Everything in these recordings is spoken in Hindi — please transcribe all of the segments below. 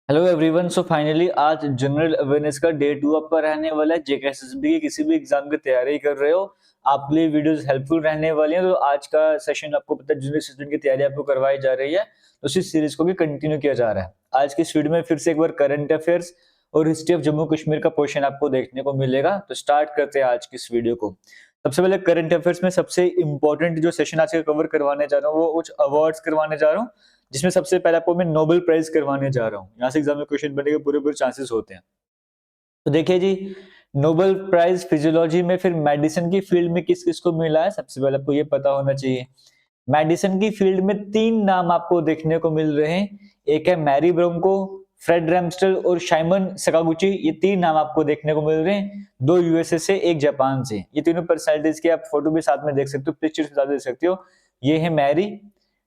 Hello everyone. सो फाइनली आज जनरल अवेयरनेस का डे 2 आपका रहने वाला है। जेकेएसएसबी की किसी भी एग्जाम की तैयारी कर रहे हो, आपके लिए वीडियोस हेल्पफुल रहने वाली हैं। तो आज का सेशन आपको पता है जनरल स्टूडेंट की तैयारी आपको करवाई जा रही है, तो इसी सीरीज को भी कंटिन्यू किया जा रहा है। आज की इस वीडियो में फिर से एक बार करंट अफेयर्स और हिस्ट्री ऑफ जम्मू कश्मीर का पोर्शन आपको देखने को मिलेगा। तो स्टार्ट करते हैं आज की इस वीडियो को। सबसे पहले करंट अफेयर्स में सबसे इंपॉर्टेंट जो सेशन आज का कवर करवाने जा रहा हूँ वो कुछ अवार्ड्स करवाने जा रहा हूँ, जिसमें सबसे पहले आपको मैं नोबेल प्राइज करवाने जा रहा हूँ। यहाँ से एग्जाम में क्वेश्चन बनने के पूरे पूरे चांसेस होते हैं। तो देखिए जी, नोबेल प्राइज फिजियोलॉजी में फिर मेडिसिन की फील्ड में किस किस को मिला है, सबसे पहले आपको ये पता होना चाहिए। मेडिसिन की फील्ड में तीन नाम आपको देखने को मिल रहे हैं। एक है मैरी ब्रोंको, फ्रेड रैमस्टल और शाइमन सकागुची। ये तीन नाम आपको देखने को मिल रहे हैं, दो यूएसए से एक जापान से। ये तीनों पर्सनैलिटीज की आप फोटो भी साथ में देख सकते हो, पिक्चर्स के साथ देख सकते हो। ये है मैरी,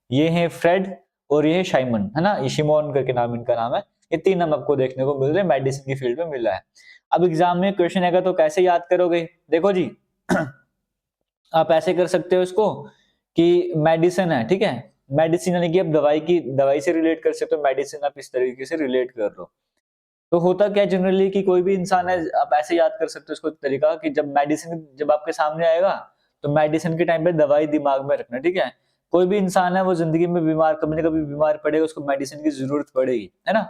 ये है फ्रेड और ये है शाइमन, है ना। ये शिमोन करके नाम इनका नाम है। ये तीन नाम आपको देखने को मिल रहे हैं, मेडिसिन की फील्ड में मिला है। अब एग्जाम में क्वेश्चन आएगा तो कैसे याद करोगे, देखो जी। आप ऐसे कर सकते हो इसको कि मेडिसिन है, ठीक है। मेडिसिन यानी कि आप दवाई से रिलेट कर सकते हो। मेडिसिन आप इस तरीके से रिलेट कर लो। तो होता क्या जनरली कि कोई भी इंसान है, आप ऐसे याद कर सकते हो इसको तरीका कि जब मेडिसिन जब आपके सामने आएगा तो मेडिसिन के टाइम पे दवाई दिमाग में रखना, ठीक है। कोई भी इंसान है वो जिंदगी में बीमार, कभी ना कभी बीमार पड़ेगा, उसको मेडिसिन की जरूरत पड़ेगी, है ना।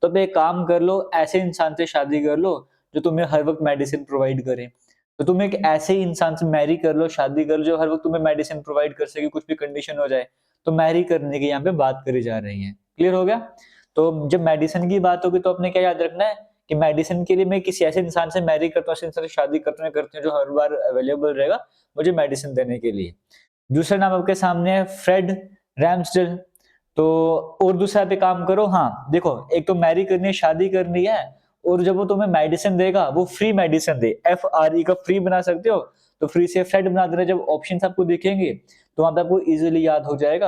तो आप एक काम कर लो, ऐसे इंसान से शादी कर लो जो तुम्हें हर वक्त मेडिसिन प्रोवाइड करे। तो तुम एक ऐसे इंसान से मैरी कर लो, शादी कर लो जो हर वक्त तुम्हें मेडिसिन प्रोवाइड कर सके, कुछ भी कंडीशन हो जाए। तो मैरी करने की यहाँ पे बात करी जा रही है। क्लियर हो गया। तो जब मेडिसिन की बात होगी तो अपने क्या याद रखना है कि मेडिसिन के लिए मैं किसी ऐसे इंसान से मैरी करता हूँ, ऐसे इंसान से शादी करते हैं जो हर बार अवेलेबल रहेगा मुझे मेडिसिन देने के लिए। दूसरा नाम आपके सामने है फ्रेड रैम्सडेल। तो और दूसरा पे काम करो। हाँ देखो, एक तो मैरी करनी है, शादी करनी है, और जब वो तुम्हें मेडिसिन देगा वो फ्री मेडिसिन दे, FRE का फ्री बना सकते हो। तो फ्री से फ्रेड बना देना। जब ऑप्शंस आपको दिखेंगे तो वहां पे आपको इजीली याद हो जाएगा।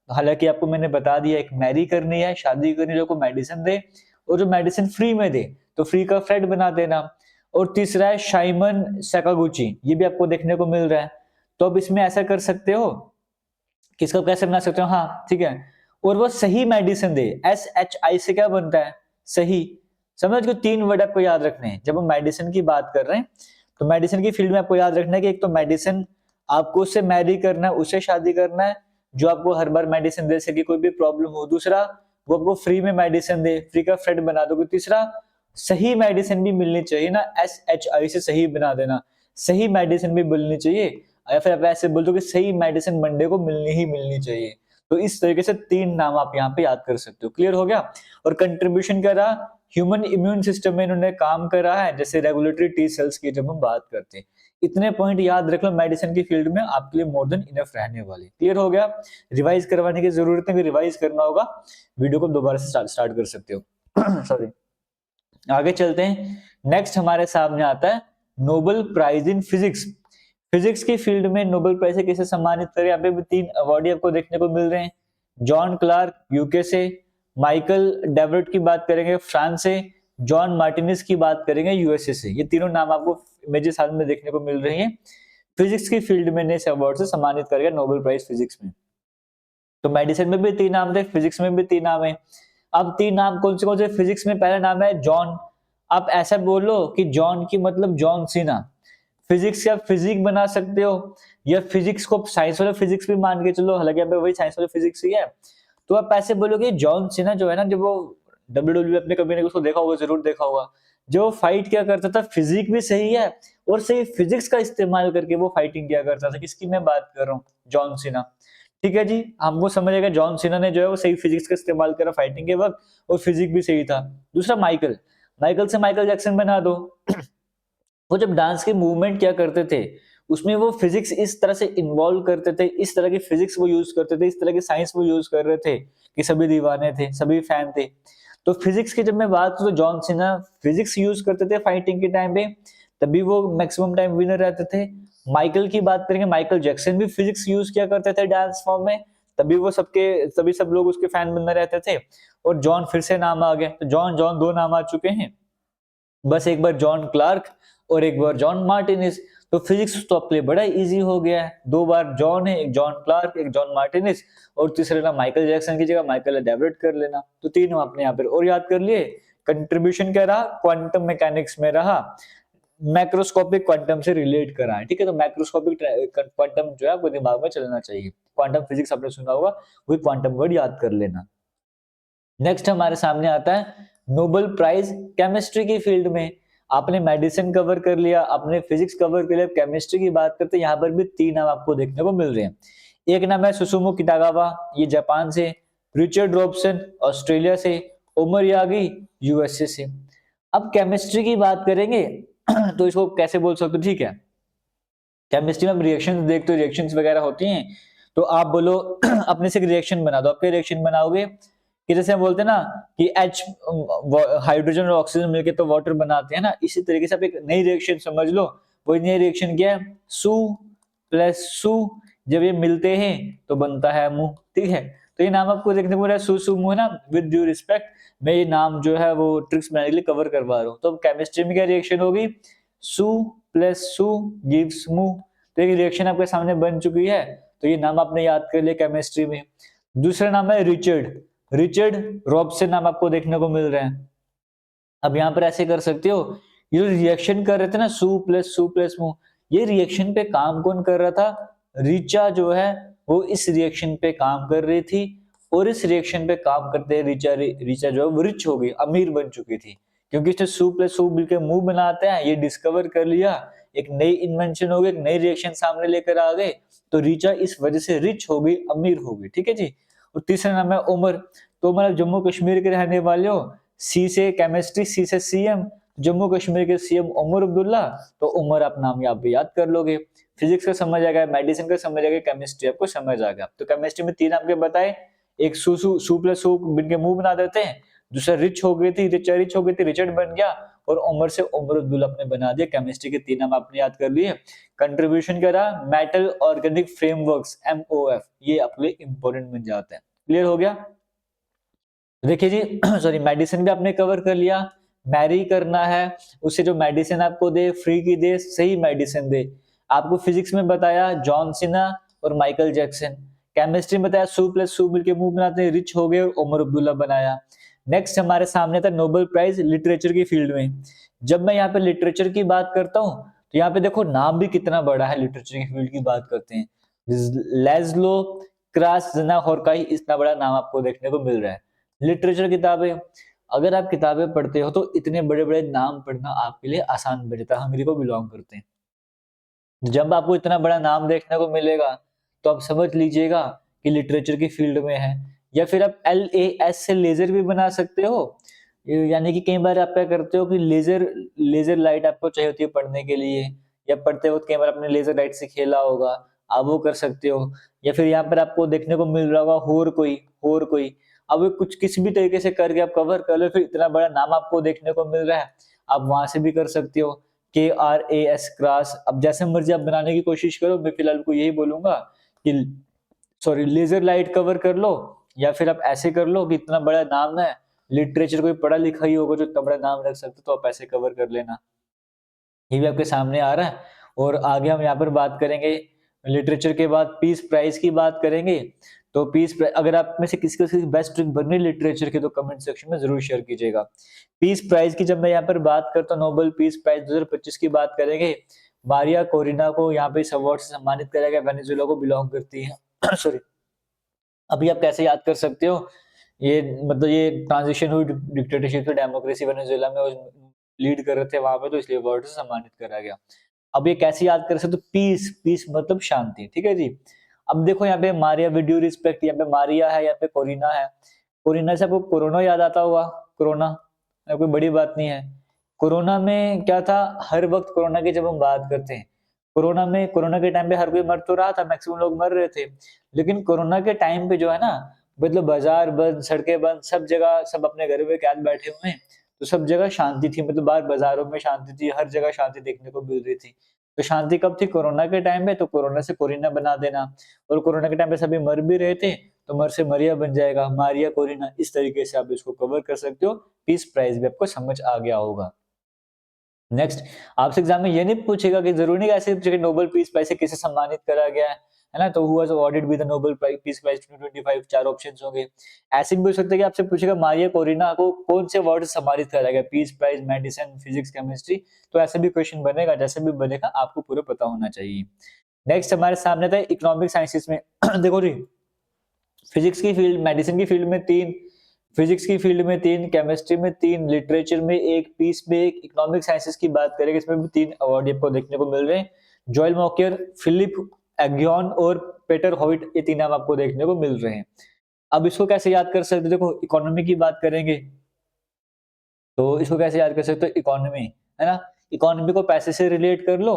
हालांकि आपको मैंने बता दिया, एक मैरी करनी है, शादी करनी है, जो को मेडिसिन दे और जो मेडिसिन फ्री में दे, तो फ्री का फ्रेड बना देना। और तीसरा है शाइमन सकागुची, ये भी आपको देखने को मिल रहा है। तो अब इसमें ऐसा कर सकते हो, किसको कैसे बना सकते हो, हाँ ठीक है। और वो सही मेडिसिन दे, SHI से क्या बनता है, सही। समझ गए, तीन वर्ड आपको याद रखने हैं जब हम मेडिसिन की बात कर रहे हैं। तो मेडिसिन की फील्ड में आपको याद रखना है कि एक तो मेडिसिन आपको उससे मैरी करना है, उससे शादी करना है जो आपको हर बार मेडिसिन दे सके कोई भी प्रॉब्लम हो। दूसरा, वो आपको फ्री में मेडिसिन दे, फ्री का फ्रेंड बना दोगे। तीसरा, सही मेडिसिन भी मिलनी चाहिए ना, SHI से सही बना देना, सही मेडिसिन भी मिलनी चाहिए। या फिर आप ऐसे बोल दो कि सही मेडिसिन मंडे को मिलनी ही मिलनी चाहिए। तो इस तरीके से तीन नाम आप यहाँ पे याद कर सकते हो। क्लियर हो गया। और कंट्रीब्यूशन क्या रहा, ह्यूमन इम्यून सिस्टम में इन्होंने काम करा है, जैसे रेगुलेटरी T सेल्स की जब हम बात करते हैं। इतने पॉइंट याद रख लो, मेडिसिन की फील्ड में आपके लिए मोर देन इनफ रहने वाले। क्लियर हो गया। रिवाइज करवाने की जरूरत है, रिवाइज करना होगा वीडियो को दोबारा से स्टार्ट कर सकते हो। सॉरी। आगे चलते हैं। नेक्स्ट हमारे सामने आता है Nobel Prize in physics. Physics की फील्ड में नोबेल प्राइज से किसे सम्मानित करें, यहाँ पे भी तीन अवार्ड आपको देखने को मिल रहे हैं। जॉन क्लार्क यूके से, माइकल डेवरेट की बात करेंगे फ्रांस से, जॉन मार्टिनिस की बात करेंगे यूएसए से। ये तीनों नाम आपको इमेजेस साथ में देखने को मिल रही हैं। फिजिक्स की फील्ड में इस अवार्ड से सम्मानित करेगा नोबेल प्राइज फिजिक्स में। तो मेडिसिन में भी तीन नाम थे, फिजिक्स में भी तीन नाम है। अब तीन नाम कौन से, फिजिक्स में पहला नाम है जॉन। आप ऐसा बोलो कि जॉन की मतलब जॉन सीना। फिजिक्स या फिजिक बना सकते हो, या फिजिक्स को साइंस वाला फिजिक्स भी मान के चलो, हालांकि यहाँ पे वही साइंस वाला फिजिक्स ही है। तो आप ऐसे बोलोगे जॉन सीना जो है ना, जब वो WWE अपने कभी ने उसको देखा होगा, जरूर देखा होगा। जो फाइट क्या करता था, फिजिक भी सही है और सही फिजिक्स का इस्तेमाल करके वो फाइटिंग किया करता था। किसकी मैं बात कर रहा हूँ, जॉन सीना। ठीक है जी, हमको समझेगा जॉन सीना ने जो है वो सही फिजिक्स का इस्तेमाल करा फाइटिंग के वक्त, और फिजिक भी सही था। दूसरा माइकल, माइकल से माइकल जैक्सन बना दो। वो जब डांस के मूवमेंट क्या करते थे, उसमें वो फिजिक्स इस तरह से इन्वॉल्व करते थे, इस तरह की फिजिक्स वो यूज करते थे, इस तरह की साइंस वो यूज कर रहे थे कि सभी दीवाने थे, सभी फैन थे। तो फिजिक्स की जब मैं बात करूं तो जॉन सीना फिजिक्स यूज करते थे फाइटिंग के टाइम पे, तभी वो मैक्सिमम टाइम विनर रहते थे। माइकल की बात करेंगे, माइकल जैक्सन भी फिजिक्स यूज किया करते थे डांस फॉर्म में, तभी वो तभी सब लोग उसके फैन बने रहते थे। और जॉन फिर से नाम आ गया, तो जॉन जॉन दो नाम आ चुके हैं। बस एक बार जॉन क्लार्क और एक बार जॉन मार्टिनिस। तो फिजिक्स तो आपके लिए बड़ा इजी हो गया है। 2 बार जॉन है, एक जॉन क्लार्क, एक जॉन मार्टिनेज, और तीसरे नाम माइकल जैक्सन की जगह माइकल डेविड कर लेना। तो तीनों आपने यहाँ पर और याद कर लिए। कंट्रीब्यूशन क्या रहा, क्वांटम मैकेनिक्स में रहा, मैक्रोस्कोपिक क्वांटम से रिलेट करा है। ठीक है, तो मैक्रोस्कोपिक क्वांटम जो है आपको दिमाग में चलना चाहिए। क्वांटम फिजिक्स आपने सुना होगा, वही क्वांटम वर्ड याद कर लेना। नेक्स्ट हमारे सामने आता है नोबेल प्राइज केमिस्ट्री की फील्ड में। आपने मेडिसिन कवर कर लिया, आपने फिजिक्स कवर कर लिया, केमिस्ट्री की बात करते हैं, यहाँ पर भी 3 नाम आपको देखने को मिल रहे हैं। एक नाम है सुसुमु कितागावा, ये जापान से, रिचर्ड रॉबसन ऑस्ट्रेलिया से, ओमर यागी यूएसए से। अब केमिस्ट्री की बात करेंगे तो इसको कैसे बोल सकते हो, ठीक है। केमिस्ट्री में हम रिएक्शन देखते हो, रिएक्शंस वगैरह होती हैं, तो आप बोलो अपने से रिएक्शन बना दो। आपके रिएक्शन बनाओगे कि जैसे हम बोलते हैं ना कि H हाइड्रोजन और ऑक्सीजन मिलके तो वाटर बनाते हैं ना, इसी तरीके से आप एक नई रिएक्शन समझ लो। वही नई रिएक्शन क्या है, सु प्लस सु, जब ये मिलते हैं तो बनता है मुंह। ठीक है, तो ये नाम आपको देखने को मिल रहा है सु सु मुंह ना। विद ड्यू रिस्पेक्ट, मैं ये नाम जो है वो ट्रिक्स बनाने के लिए कवर करवा रहा हूँ। तो केमिस्ट्री में क्या रिएक्शन होगी, सु प्लस सु गिव्स मुंह। तो एक रिएक्शन आपके सामने बन चुकी है, तो ये नाम आपने याद कर लिया केमिस्ट्री में। दूसरा नाम है रिचर्ड, रिचर्ड रॉबसन नाम आपको देखने को मिल रहे हैं। अब यहाँ पर ऐसे कर सकते हो, ये जो रिएक्शन कर रहे थे ना सु प्लस मुंह, ये रिएक्शन पे काम कौन कर रहा था, रिचा जो है वो इस रिएक्शन पे काम कर रही थी, और इस रिएक्शन पे काम करते रिचा जो है वो रिच हो गई, अमीर बन चुकी थी, क्योंकि इसने सु प्लस सु मिलकर मुंह बनाते हैं, ये डिस्कवर कर लिया, एक नई इन्वेंशन हो गई, एक नई रिएक्शन सामने लेकर आ गए, तो रिचा इस वजह से रिच हो गई, अमीर हो गई। ठीक है जी। और तीसरा नाम है उमर, तो उमर जम्मू कश्मीर के रहने वाले हो, सी से केमिस्ट्री, सी से सीएम, जम्मू कश्मीर के सीएम उमर अब्दुल्ला, तो उमर आप नाम यहाँ पे याद कर लोगे। फिजिक्स का समझ आ गया, मेडिसिन का समझ आ गया, केमिस्ट्री आपको समझ आ गया। तो केमिस्ट्री में 3 आपके बताए, एक सु प्लस सु बिन के मुंह बना देते हैं, दूसरा रिच हो गई थी, रिच हो गई थी, रिचर्ड बन गया, और उमर से उमर अब्दुल्ला आपने बना दिया। केमिस्ट्री के 3 नाम आपने याद कर लिए। कंट्रीब्यूशन क्या रहा, मेटल ऑर्गेनिक फ्रेमवर्क्स MOF, ये आपके लिए इंपॉर्टेंट बन जाते हैं। क्लियर हो गया। देखिए जी सॉरी, मेडिसिन भी आपने कवर कर लिया। मैरी करना है, उसे जो मेडिसिन आपको दे फ्री की दे, सही मेडिसिन दे। आपको फिजिक्स में बताया जॉन सिना और माइकल जैक्सन, केमिस्ट्री में बताया सु प्लस सु मिलके मुंह बनाते हैं, रिच हो गए, उमर अब्दुल्ला बनाया। नेक्स्ट हमारे सामने था नोबेल प्राइज लिटरेचर की फील्ड में। जब मैं यहाँ पे लिटरेचर की बात करता हूँ, तो यहाँ पे देखो नाम भी कितना बड़ा है, लिटरेचर की फील्ड की बात करते हैं, लेस्लो क्रासजना होरकाई, इतना बड़ा नाम आपको देखने को मिल रहा है। लिटरेचर किताबें, अगर आप किताबें पढ़ते हो तो इतने बड़े बड़े नाम पढ़ना आपके लिए आसान बन जाता है। हंगरी को बिलोंग करते हैं, जब आपको इतना बड़ा नाम देखने को मिलेगा तो आप समझ लीजिएगा कि लिटरेचर की फील्ड में है। या फिर आप LAS से लेजर भी बना सकते हो, यानी कि कई बार आप क्या करते हो कि लेजर लेजर लाइट आपको चाहिए होती है पढ़ने के लिए, या पढ़ते वक्त कई बार आपने लेजर लाइट से खेला होगा, आप वो कर सकते हो। या फिर यहाँ पर आपको देखने को मिल रहा होगा होर कोई, अब ये कुछ किसी भी तरीके से करके आप कवर कर लो, फिर इतना बड़ा नाम आपको देखने को मिल रहा है, आप वहां से भी कर सकते हो। KRAS क्रास, अब जैसे मर्जी आप बनाने की कोशिश करो, मैं फिलहाल को यही बोलूंगा कि सॉरी लेजर लाइट कवर कर लो, या फिर आप ऐसे कर लो कि इतना बड़ा नाम है, लिटरेचर कोई पढ़ा लिखा ही होगा जो इतना बड़ा नाम रख सकते, तो आप ऐसे कवर कर लेना। ये भी आपके सामने आ रहा है। और आगे हम यहाँ पर बात करेंगे लिटरेचर के बाद पीस प्राइज की बात करेंगे। तो अगर आप में से किसी को बेस्ट ट्रिक बननी लिटरेचर की, तो कमेंट सेक्शन में जरूर शेयर कीजिएगा। पीस प्राइज की जब मैं यहाँ पर बात करता हूँ, नोबेल पीस प्राइज 2025 की बात करेंगे, मारिया कोरिना को यहाँ पे इस अवार्ड से सम्मानित करा गया, वेनेजुएला को बिलोंग करती है सॉरी। अभी आप कैसे याद कर सकते हो, ये मतलब ये ट्रांजिशन हुई डिक्टेटरशिप से डेमोक्रेसी वेनेजुएला में, लीड कर रहे थे वहां पे, तो इसलिए अवार्ड से सम्मानित करा गया। अब ये कैसे याद कर सकते हो, पीस पीस मतलब शांति। ठीक है जी। अब देखो यहाँ पे मारिया विद ड्यू रिस्पेक्ट, यहाँ पे मारिया है, यहाँ पे कोरिना है। कोरिना से आपको कोरोना याद आता होगा, कोरोना कोई बड़ी बात नहीं है। कोरोना में क्या था, हर वक्त कोरोना की जब हम बात करते हैं, कोरोना के टाइम पे हर कोई मर तो रहा था, मैक्सिमम लोग मर रहे थे, लेकिन कोरोना के टाइम पे जो है ना, मतलब बाजार बंद, सड़कें बंद, सब जगह सब अपने घर में कैद बैठे हुए हैं, तो सब जगह शांति थी, मतलब बाहर बाजारों में शांति थी, हर जगह शांति देखने को मिल रही थी। तो शांति कब थी, कोरोना के टाइम में, तो कोरोना से कोरिना बना देना। और कोरोना के टाइम पे सभी मर भी रहे थे, तो मर से मरिया बन जाएगा, मारिया कोरिना, इस तरीके से आप इसको कवर कर सकते हो। पीस प्राइज भी आपको समझ आ गया होगा। नेक्स्ट, आपसे एग्जाम में ये नहीं पूछेगा कि जरूरी नहीं ऐसे पूछेगा नोबेल पीस प्राइज से किसे सम्मानित करा गया है ना, तो who was awarded with the Nobel Peace Prize 2025, चार ऑप्शंस होंगे। ऐसे भी पूछ सकते हैं कि आपसे पूछेगा मारिया कोरिना को कौन से अवार्ड से सम्मानित करा गया, peace prize, medicine, physics, chemistry. तो ऐसे भी क्वेश्चन बनेगा, जैसे भी बनेगा आपको पूरा पता होना चाहिए। नेक्स्ट हमारे सामने था इकोनॉमिक साइंसेस में देखो जी, फिजिक्स की फील्ड, मेडिसिन की फील्ड में 3, फिजिक्स की फील्ड में 3, केमिस्ट्री में 3, लिटरेचर में 1, पीस में 1, इकोनॉमिक साइंसेस की बात करेंगे इसमें भी 3 अवार्ड आपको देखने को मिल रहे हैं। जोएल मॉकियर, फिलिप एग्योन और पीटर हॉविट, ये 3 नाम आपको देखने को मिल रहे हैं। अब इसको कैसे याद कर सकते हैं, देखो इकोनॉमी की बात करेंगे तो इसको कैसे याद कर सकते हो, इकोनॉमी है ना, इकोनॉमी को पैसे से रिलेट कर लो,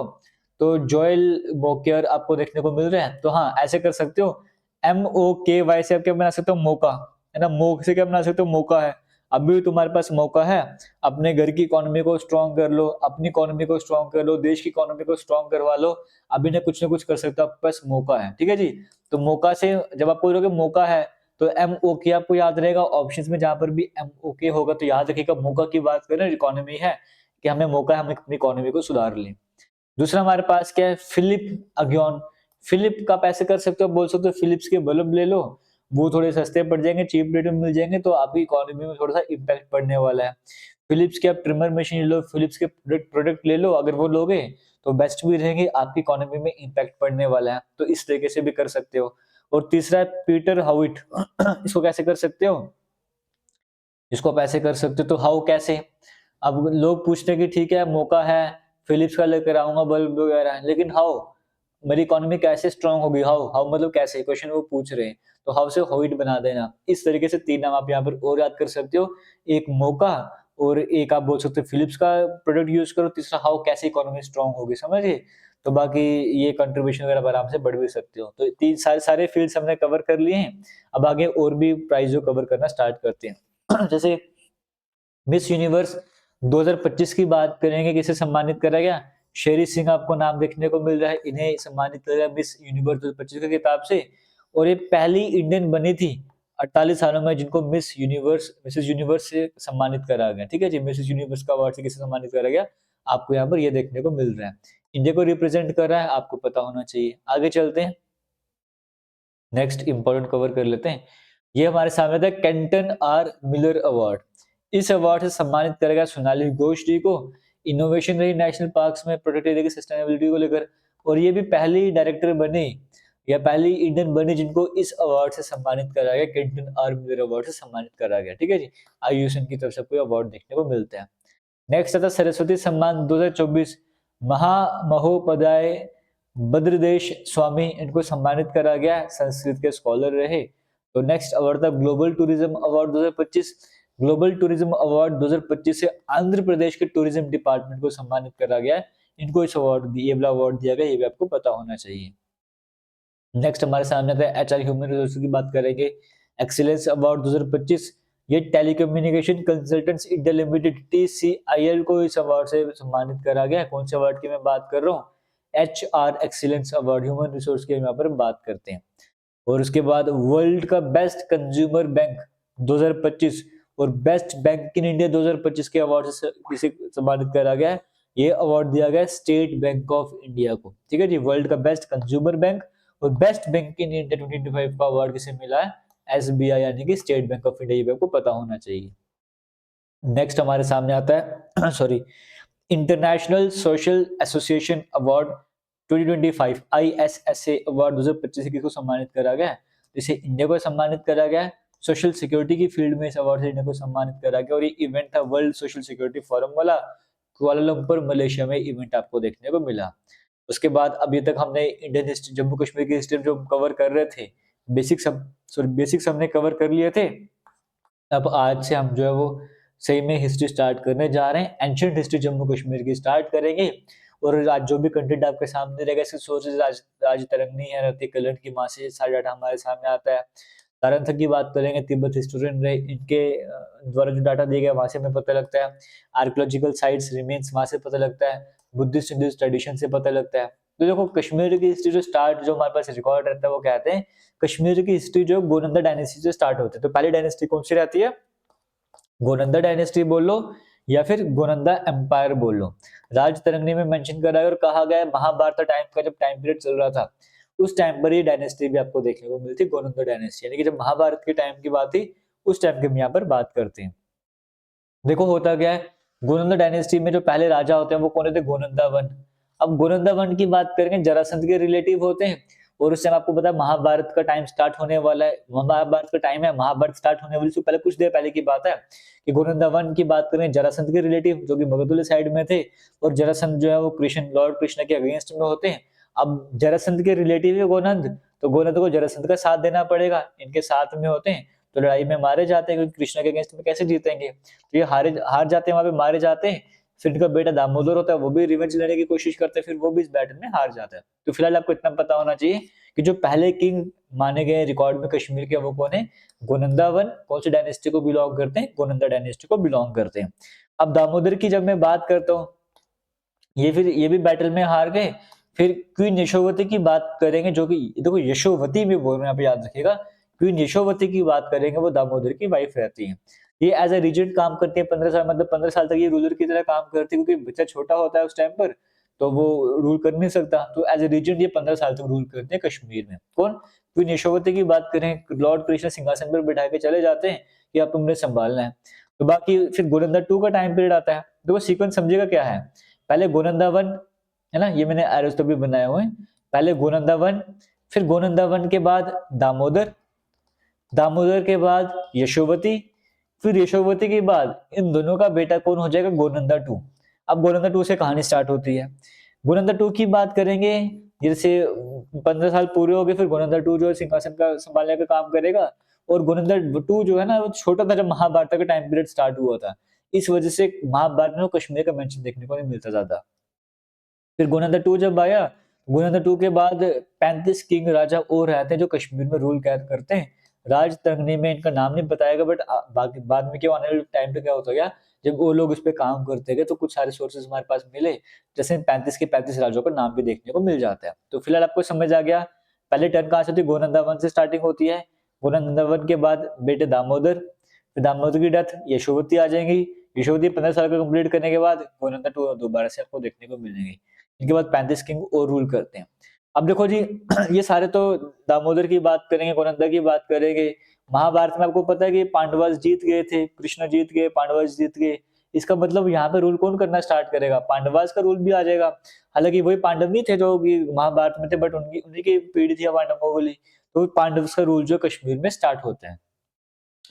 तो जोएल मॉकियर आपको देखने को मिल रहे हैं। तो हाँ ऐसे कर सकते हो, MOKY से आप क्या बना सकते हो, मौका, है ना, मोक से क्या बना सकते हो, मौका है। अभी भी तुम्हारे पास मौका है, अपने घर की इकोनॉमी को स्ट्रॉन्ग कर लो, अपनी इकोनॉमी को स्ट्रॉन्ग कर लो, देश की इकोनॉमी को स्ट्रॉन्ग करवा लो, अभी ना कुछ कर सकते हो, आपके पास मौका है। ठीक है जी, तो मौका से जब आप बोलोगे मौका है तो MOK आपको याद रहेगा, ऑप्शंस में जहां पर भी MOK होगा तो याद रखिएगा मौका की बात करें, इकोनॉमी है कि हमें मौका है, हम अपनी इकोनॉमी को सुधार लें। दूसरा हमारे पास क्या है, फिलिप अग्योन। फिलिप का आप ऐसे कर सकते हो, बोल सकते हो फिलिप्स के बल्ब ले लो, वो थोड़े सस्ते पड़ जाएंगे, चीप रेट में मिल जाएंगे, तो आपकी इकोनॉमी में थोड़ा सा इम्पैक्ट पड़ने वाला है। फिलिप्स के आप ट्रिमर मशीन ले लो, फिलिप्स के प्रोडक्ट ले लो, अगर वो लोगे तो बेस्ट भी रहेंगे, आपकी इकोनॉमी में इम्पैक्ट पड़ने वाला है, तो इस तरीके से भी कर सकते हो। और तीसरा है पीटर हाउइट इसको कैसे कर सकते हो, इसको आप ऐसे कर सकते हो, तो हाउ कैसे, अब लोग पूछते हैं कि ठीक है मौका है, फिलिप्स का लेकर आऊंगा बल्ब वगैरह, लेकिन हाउ, मेरी इकोनॉमी कैसे स्ट्रांग होगी, हाउ हाउ मतलब कैसे, क्वेश्चन वो पूछ रहे हैं, तो हाउ से हाउइट बना देना। इस तरीके से 3 नाम आप यहाँ पर और याद कर सकते हो, एक मौका, और एक आप बोल सकते हो फिलिप्स का प्रोडक्ट यूज करो, तीसरा हाउ कैसे इकोनॉमी स्ट्रांग होगी, समझिए। तो बाकी ये कंट्रीब्यूशन वगैरह आराम से बढ़ भी सकते हो। तो तीन सारे फील्ड्स हमने कवर कर लिए हैं, अब आगे और भी प्राइजों कवर करना स्टार्ट करते हैं जैसे मिस यूनिवर्स 2025 की बात करेंगे, किसे सम्मानित करा गया, शेरी सिंह आपको नाम देखने को मिल रहा है, इन्हें सम्मानित करा गया मिस यूनिवर्स 2025 के किताब से। और ये पहली इंडियन बनी थी 48 सालों में जिनको मिस यूनिवर्स, मिसेस यूनिवर्स से सम्मानित करा गया। ठीक है जी, मिसेस यूनिवर्स का अवार्ड से किसे सम्मानित करा गया, आपको यहाँ पर ये देखने को मिल रहा है, इंडिया को रिप्रेजेंट कर रहा है, आपको पता होना चाहिए। आगे चलते हैं, नेक्स्ट इंपॉर्टेंट कवर कर लेते हैं। ये हमारे सामने था केंटन आर मिलर अवार्ड। इस अवार्ड से सम्मानित करेगा सोनाली घोष जी को, इनोवेशन रही नेशनल पार्क्स में प्रोटेक्ट एरिया की सस्टेनेबिलिटी को लेकर, और ये भी पहली डायरेक्टर बनी या पहली इंडियन बनी जिनको इस अवार्ड से सम्मानित करा गया, केंटन आर मिलर अवार्ड से सम्मानित करा गया। ठीक है जी, आयुषन की तरफ से कोई अवार्ड देखने को मिलते हैं। नेक्स्ट आता सरस्वती सम्मान 2024, महामहोपाध्याय भद्रदेश स्वामी, इनको सम्मानित करा गया, संस्कृत के स्कॉलर रहे। तो नेक्स्ट अवार्ड था global tourism award 2025। Global tourism award 2025 से आंध्र प्रदेश के टूरिज्म डिपार्टमेंट को सम्मानित करा गया है, इनको इस अवार्ड, ये वाला अवार्ड दिया गया, ये भी आपको पता होना चाहिए। नेक्स्ट हमारे सामने आता है HR ह्यूमन रिसोर्स की बात करेंगे, एक्सीलेंस अवार्ड 2025, ये telecommunication consultants India limited TCIL को इस अवार्ड से सम्मानित करा गया। कौन से अवार्ड की मैं बात कर रहा हूँ, HR excellence award, human resource की यहाँ पर बात करते हैं। और उसके बाद वर्ल्ड का बेस्ट कंज्यूमर बैंक 2025 और बेस्ट बैंक इन इंडिया 2025 के अवार्ड से किसे सम्मानित करा गया है, ये अवार्ड दिया गया स्टेट बैंक ऑफ इंडिया को। ठीक है जी, वर्ल्ड का बेस्ट कंज्यूमर बैंक और बेस्ट बैंक इन इंडिया 2025 का अवार्ड किसे मिला है, SBI यानी कि स्टेट बैंक ऑफ इंडिया, ये आपको पता होना चाहिए। नेक्स्ट हमारे सामने आता है sorry, international social association award 2025 ISSA award 2025 किसको सम्मानित करा गया है, इसे इंडिया को सम्मानित करा गया है। सोशल सिक्योरिटी की फील्ड में इस अवार्ड से इंडिया को सम्मानित करा गया, और ये इवेंट था वर्ल्ड सोशल सिक्योरिटी फोरम वाला, कुआलालंपुर मलेशिया में इवेंट आपको देखने को मिला। उसके बाद अभी तक हमने इंडियन हिस्ट्री, जम्मू कश्मीर की हिस्ट्री जो कवर कर रहे थे, बेसिक्स हमने कवर कर लिए थे। अब आज से हम जो है वो सही में हिस्ट्री स्टार्ट करने जा रहे हैं, एंशिएंट हिस्ट्री जम्मू कश्मीर की स्टार्ट करेंगे। और आज जो भी कंटेंट आपके सामने रहेगा, इसके सोर्सेज राज तरंगनी है, रति कलट की माँ से सारा डाटा हमारे सामने आता है। तारंथक की बात करेंगे, तिब्बत हिस्टोरियन रहे, इनके द्वारा जो डाटा दिया गया वहां से हमें पता लगता है। आर्कियोलॉजिकल साइट्स रिमेन्स वहां से पता लगता है, बुद्धिस्ट हिंदुइस्ट ट्रेडिशन से पता लगता है। तो देखो कश्मीर की हिस्ट्री जो स्टार्ट, जो हमारे पास रिकॉर्ड रहता है, वो कहते हैं कश्मीर की हिस्ट्री जो गोनंदा डायनेस्टी से स्टार्ट होती है। तो पहली डायनेस्टी कौन सी रहती है, गोनंदा डायनेस्टी बोल लो, या फिर गोनंदा एम्पायर बोल लो। राजतरंगिणी में मेंशन करा है और कहा गया है महाभारत टाइम का जब टाइम पीरियड चल रहा था उस टाइम पर ये डायनेस्टी भी आपको देखने को मिलती, गोनंदा डायनेस्टी, यानी कि जब महाभारत के टाइम की बात थी उस टाइम की हम यहाँ पर बात करते हैं। देखो होता क्या है, गोनंदा डायनेस्टी में जो पहले राजा होते हैं वो कौन होते हैं, गोनंदा वन। अब गोनंदा वन की बात करेंगे, जरासंध के रिलेटिव होते हैं और उस टाइम आपको पता है महाभारत का टाइम स्टार्ट होने वाला है, महाभारत का टाइम है, महाभारत स्टार्ट होने वाली से पहले कुछ देर पहले की बात है कि गोनंदा वन की बात करें, जरासंध के रिलेटिव जो कि मगधुल साइड में थे, और जरासंध जो है वो कृष्ण, लॉर्ड कृष्ण के अगेंस्ट में होते हैं। अब जरासंध के रिलेटिव है गोनंद, तो गोनंद को जरासंध का साथ देना पड़ेगा, इनके साथ में होते हैं तो लड़ाई में मारे जाते हैं, क्योंकि कृष्ण के अगेंस्ट में कैसे जीतेंगे, तो ये हार जाते हैं, वहां पे मारे जाते हैं। फिर इनका बेटा दामोदर होता है, वो भी रिवेंज लेने की कोशिश करते हैं, फिर वो भी इस बैटल में हार जाता है। तो फिलहाल आपको इतना पता होना चाहिए कि जो पहले किंग माने गए रिकॉर्ड में कश्मीर के वो कौन है, गोनंदा वन। कौन सी डायनेस्टी को बिलोंग करते हैं, गोनंदा डायनेस्टी को बिलोंग करते हैं। अब दामोदर की जब मैं बात करता हूँ, ये भी बैटल में हार गए। फिर क्वीन यशोवती की बात करेंगे, जो कि देखो यशोवती में बोल रहे हैं, यहाँ पे याद रखिएगा, क्वीन यशोवती की बात करेंगे, वो दामोदर की वाइफ रहती है। ये एज ए रीजेंट काम करती है 15 साल, मतलब 15 साल तक ये रूलर की तरह काम करती है, क्योंकि बच्चा छोटा होता है उस टाइम पर, तो वो रूल कर नहीं सकता, तो एज ए रीजेंट ये 15 साल तक रूल करते हैं कश्मीर में। कौन, क्वीन यशोवती की बात करें, लॉर्ड कृष्ण सिंहासन पर बैठा के चले जाते हैं कि अब तुमने संभालना है। तो बाकी फिर गोरंदा टू का टाइम पीरियड आता है, देखो सीक्वेंस समझिएगा क्या है। पहले गोनंदा वन है ना, ये मैंने एरोस तो भी बनाए हुए हैं। पहले गोनंदा वन, फिर गोनंदा वन के बाद दामोदर, दामोदर के बाद यशोवती, फिर यशोवती के बाद इन दोनों का बेटा कौन हो जाएगा, गोनंदा टू। अब गोनंदा टू से कहानी स्टार्ट होती है। गोनंदा टू की बात करेंगे, जैसे 15 साल पूरे हो गए, फिर गोनंदा टू जो है सिंहासन का संभालने का काम करेगा। और गोनंदा टू जो है ना वो छोटा था जब महाभारत का टाइम पीरियड स्टार्ट हुआ था, इस वजह से महाभारत में कश्मीर का मेंशन देखने को नहीं मिलता ज्यादा। फिर गोनंदा टू जब आया, गोनंदा टू के बाद 35 किंग राजा और रहते हैं जो कश्मीर में रूल कैद करते हैं। राज तरंगनी में इनका नाम नहीं बताएगा, बट बाकी बाद में क्या आने वाले टाइम पे क्या होता गया, जब वो लोग उस पे काम करते गए तो कुछ सारे सोर्सेज हमारे पास मिले, जैसे 35 के 35 राजाओं का नाम भी देखने को मिल जाता है। तो फिलहाल आपको समझ आ गया, पहले टर्न कहाँ से होती है, गोनंदा वन से स्टार्टिंग होती है। गोनंदा वन के बाद बेटे दामोदर, फिर दामोदर की डेथ, यशोवती आ जाएंगी। यशोवती 15 साल का कंप्लीट करने के बाद गोनंदा टू दोबारा से आपको देखने को मिलेंगे। इनके बाद 35 किंग और रूल करते हैं। अब देखो जी ये सारे तो दामोदर की बात करेंगे, गोनंदा की बात करेंगे। महाभारत में आपको पता है कि पांडवास जीत गए थे, कृष्ण जीत गए, पांडवास जीत गए। इसका मतलब यहाँ पे रूल कौन करना स्टार्ट करेगा, पांडवास का रूल भी आ जाएगा। हालांकि वही पांडव नहीं थे जो कि महाभारत में थे, बट उनकी उन्हीं की पीढ़ी थी पांडवों वाली, तो पांडव का रूल जो कश्मीर में स्टार्ट होते हैं।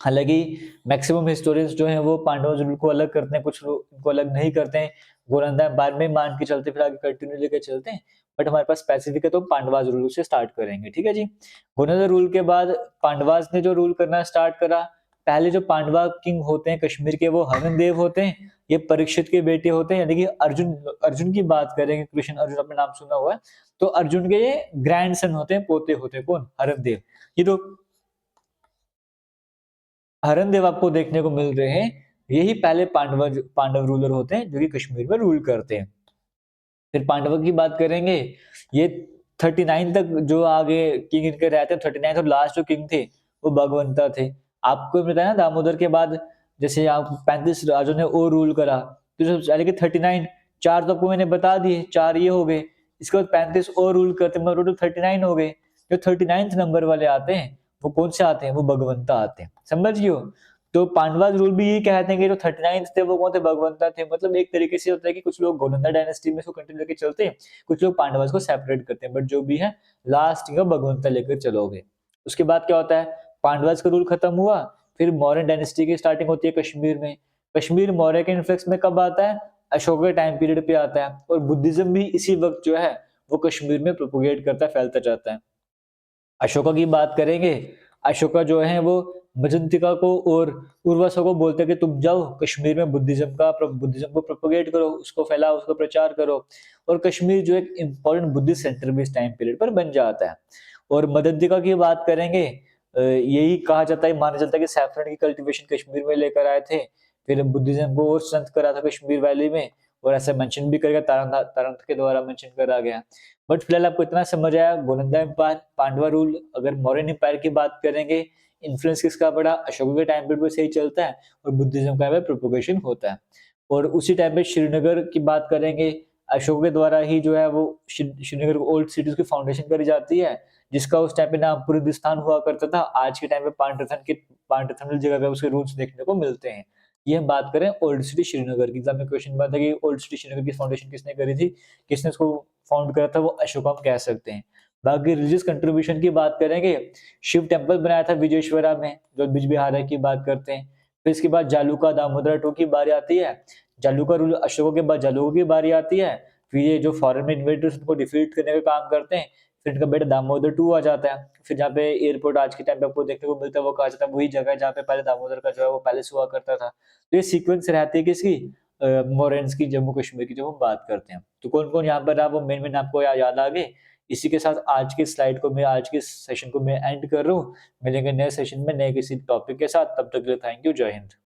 हालांकि मैक्सिमम हिस्टोरियंस जो हैं वो पांडव रूल को अलग करते हैं, कुछ लोग इनको अलग नहीं करते हैं। गोलंदा बाद में मान के चलते, फिर आगे कंटिन्यू लेके चलते हैं। बट हमारे पास स्पेसिफिक है तो पांडवाज रूल से स्टार्ट करेंगे, ठीक है जी। गोलंदा रूल के बाद पांडवाज ने जो रूल करना स्टार्ट करा, पहले जो पांडवा किंग होते हैं कश्मीर के वो हरन देव होते हैं, ये परीक्षित के बेटे होते हैं, यानी कि अर्जुन, अर्जुन की बात करेंगे, कृष्ण अर्जुन अपने नाम सुना हुआ है, तो अर्जुन के ये ग्रैंडसन होते हैं, पोते होते हैं, कौन, हरन देव। ये तो हरन देव आपको देखने को मिल रहे हैं, यही पहले पांडव रूलर होते हैं जो कि कश्मीर में रूल करते हैं। फिर पांडवों की बात करेंगे, ये 39 तक जो आगे किंग इनके रहते हैं, 39 और लास्ट जो किंग थे वो भगवंता थे। आपको बताया ना दामोदर के बाद जैसे आप 35 राजों ने और रूल करा, तो यानी कि 39, चार तो आपको मैंने बता दिए, चार ये हो गए, इसके बाद 35 और रूल करते हैं, टोटल 39 हो गए। जो 39th नंबर वाले आते हैं वो कौन से आते हैं, वो भगवंता आते हैं, समझियो। तो पांडवाज रूल भी यही कहते हैं कि जो 39th थे वो कौन थे, भगवंता थे। मतलब एक तरीके से होता है कि कुछ लोग गोलंदा डायनेस्टी में इसको कंटिन्यू लेके चलते हैं, कुछ लोग पांडवाज को सेपरेट करते हैं, बट जो भी है लास्ट का भगवंता लेकर चलोगे। उसके बाद क्या होता है, पांडवाज का रूल खत्म हुआ, फिर मौर्यन डायनेस्टी की स्टार्टिंग होती है कश्मीर में। कश्मीर मौर्य के इन्फ्लुएंस में कब आता है, अशोक के टाइम पीरियड पे आता है, और बुद्धिज्म भी इसी वक्त जो है वो कश्मीर में प्रोपोगेट करता है, फैलता जाता है। अशोका की बात करेंगे, अशोका जो है वो मजंतिका को और उर्वासा को बोलते हैं कि तुम जाओ कश्मीर में बुद्धिज्म को प्रोपोगेट करो, उसको फैलाओ, उसको प्रचार करो। और कश्मीर जो एक इम्पोर्टेंट बुद्धिस्ट सेंटर भी इस टाइम पीरियड पर बन जाता है। और मदंतिका की बात करेंगे, यही कहा जाता है, माना जाता है कि सैफरन की कल्टीवेशन कश्मीर में लेकर आए थे, फिर बुद्धिज्म को और स्ट्रेंथ करा था कश्मीर वैली में। और ऐसा मेंशन भी करेगा, तारनाथ के द्वारा मेंशन करा गया। बट फिलहाल आपको इतना समझ आया, गोलंदा एम्पायर, पांडवा रूल। अगर मौर्यन एम्पायर की बात करेंगे, इन्फ्लुएंस किसका बड़ा, अशोक के टाइम पीरियड पे सही चलता है, और बुद्धिज्म का प्रोपोगेशन होता है। और उसी टाइम पे श्रीनगर की बात करेंगे, अशोक के द्वारा ही जो है वो श्रीनगर ओल्ड सिटी की फाउंडेशन करी जाती है, जिसका उस टाइम पे नाम पुरंदिस्तान हुआ करता था। आज के टाइम पे पांडरथन जगह पे उसके रूट्स देखने को मिलते हैं। ये हम बात करें ओल्ड सिटी श्रीनगर की। एग्जाम में क्वेश्चन बनता है कि ओल्ड सिटी श्रीनगर की फाउंडेशन किसने करी थी, किसने उसको फाउंड करा था, वो अशोक हम कह सकते हैं। बाकी रिलीजियस कंट्रीब्यूशन की बात करेंगे, शिव टेम्पल बनाया था विजयेश्वरा में, जो बीज बिहार की बात करते हैं। फिर इसके बाद जालूका दामोदर टू की बारी आती है। जालूका रूल अशोक के बाद जालूका की बारी आती है। फिर ये जो फॉरेन में इन्वेडर्स उनको डिफीट करने का काम करते हैं। फिर इनका बेटा दामोदर टू आ जाता है। फिर जहाँ पे एयरपोर्ट आज के टाइम पे आपको देखने को मिलता है, वो कहा जाता है वही जगह है जहाँ पे पहले दामोदर का जो है वो पैलेस हुआ करता था। तो ये सीक्वेंस रहती है किसकी, मोरेन्स की, जम्मू कश्मीर की, जब हम बात करते हैं। तो कौन कौन यहाँ पर रहा वो मेन मेन आपको याद आ गए। इसी के साथ आज के सेशन को मैं एंड कर रहा हूँ। मिलेंगे नए सेशन में नए किसी टॉपिक के साथ। तब तक के लिए थैंक यू। जय हिंद।